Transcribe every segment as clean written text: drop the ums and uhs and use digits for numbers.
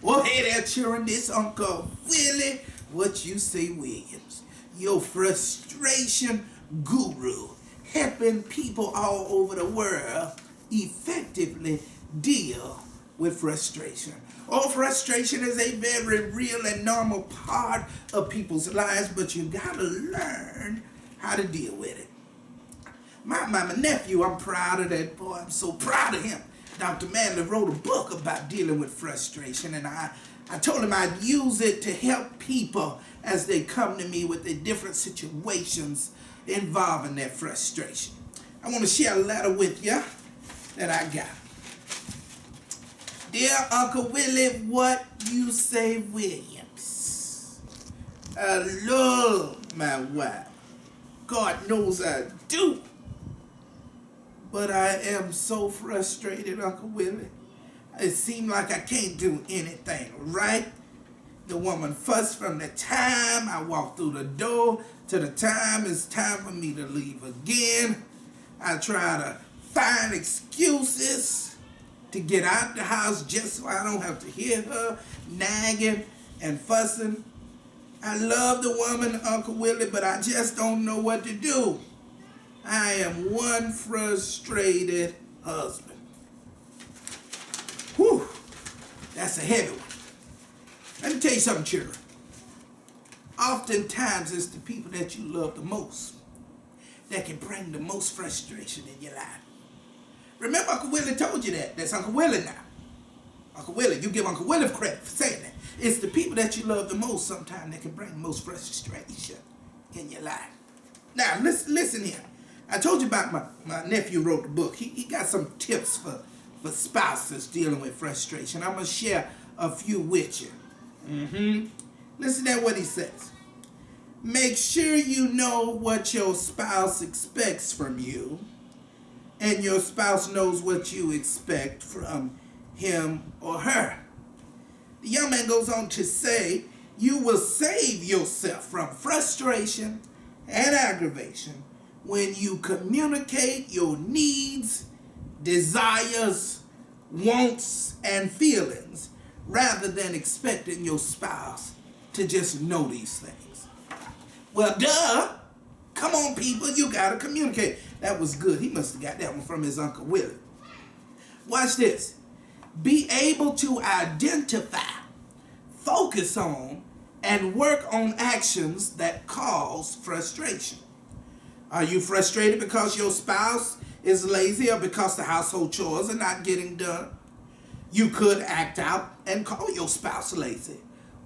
Well, hey there, children. This Uncle Willie, what you say, Williams, your frustration guru, helping people all over the world effectively deal with frustration. Oh, frustration is a very real and normal part of people's lives, but you gotta learn how to deal with it. My nephew, I'm proud of that boy. I'm so proud of him. Dr. Manley wrote a book about dealing with frustration, and I told him I'd use it to help people as they come to me with the different situations involving their frustration. I want to share a letter with you that I got. Dear Uncle Willie, what you say, Williams? I love my wife. God knows I do. But I am so frustrated, Uncle Willie. It seems like I can't do anything right. The woman fussed from the time I walk through the door to the time it's time for me to leave again. I try to find excuses to get out the house just so I don't have to hear her nagging and fussing. I love the woman, Uncle Willie, but I just don't know what to do. I am one frustrated husband. Whew, that's a heavy one. Let me tell you something, children. Oftentimes it's the people that you love the most that can bring the most frustration in your life. Remember, Uncle Willie told you that. That's Uncle Willie now. Uncle Willie, you give Uncle Willie credit for saying that. It's the people that you love the most sometimes that can bring the most frustration in your life. Now, listen here. I told you about my nephew wrote the book. He got some tips for spouses dealing with frustration. I'm going to share a few with you. Listen to what he says. Make sure you know what your spouse expects from you, and your spouse knows what you expect from him or her. The young man goes on to say, you will save yourself from frustration and aggravation when you communicate your needs, desires, wants, and feelings rather than expecting your spouse to just know these things. Well, duh. Come on, people, you gotta communicate. That was good. He must have got that one from his Uncle Willie. Watch this. Be able to identify, focus on, and work on actions that cause frustration. Are you frustrated because your spouse is lazy or because the household chores are not getting done? You could act out and call your spouse lazy.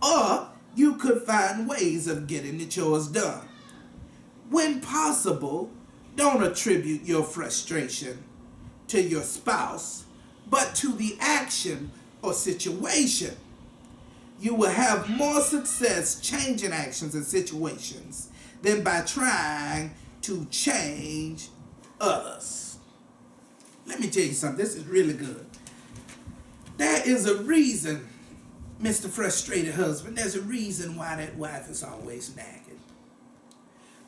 Or you could find ways of getting the chores done. When possible, don't attribute your frustration to your spouse, but to the action or situation. You will have more success changing actions and situations than by trying to change others. Let me tell you something. This is really good. There is a reason, Mr. Frustrated Husband, there's a reason why that wife is always nagging.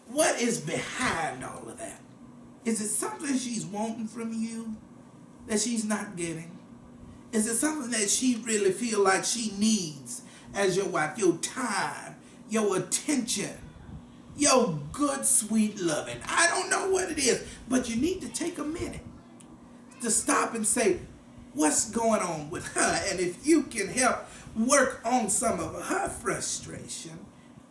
What is behind all of that? Is it something she's wanting from you that she's not getting? Is it something that she really feel like she needs as your wife? Your time, your attention, your good, sweet loving. I don't know what it is, but you need to take a minute to stop and say, what's going on with her? And if you can help work on some of her frustration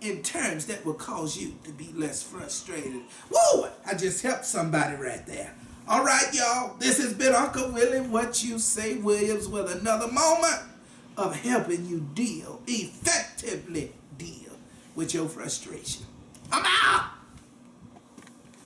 in terms that will cause you to be less frustrated. Woo! I just helped somebody right there. All right, y'all. This has been Uncle Willie, What You Say, Williams, with another moment of helping you effectively deal with your frustration. I'm out!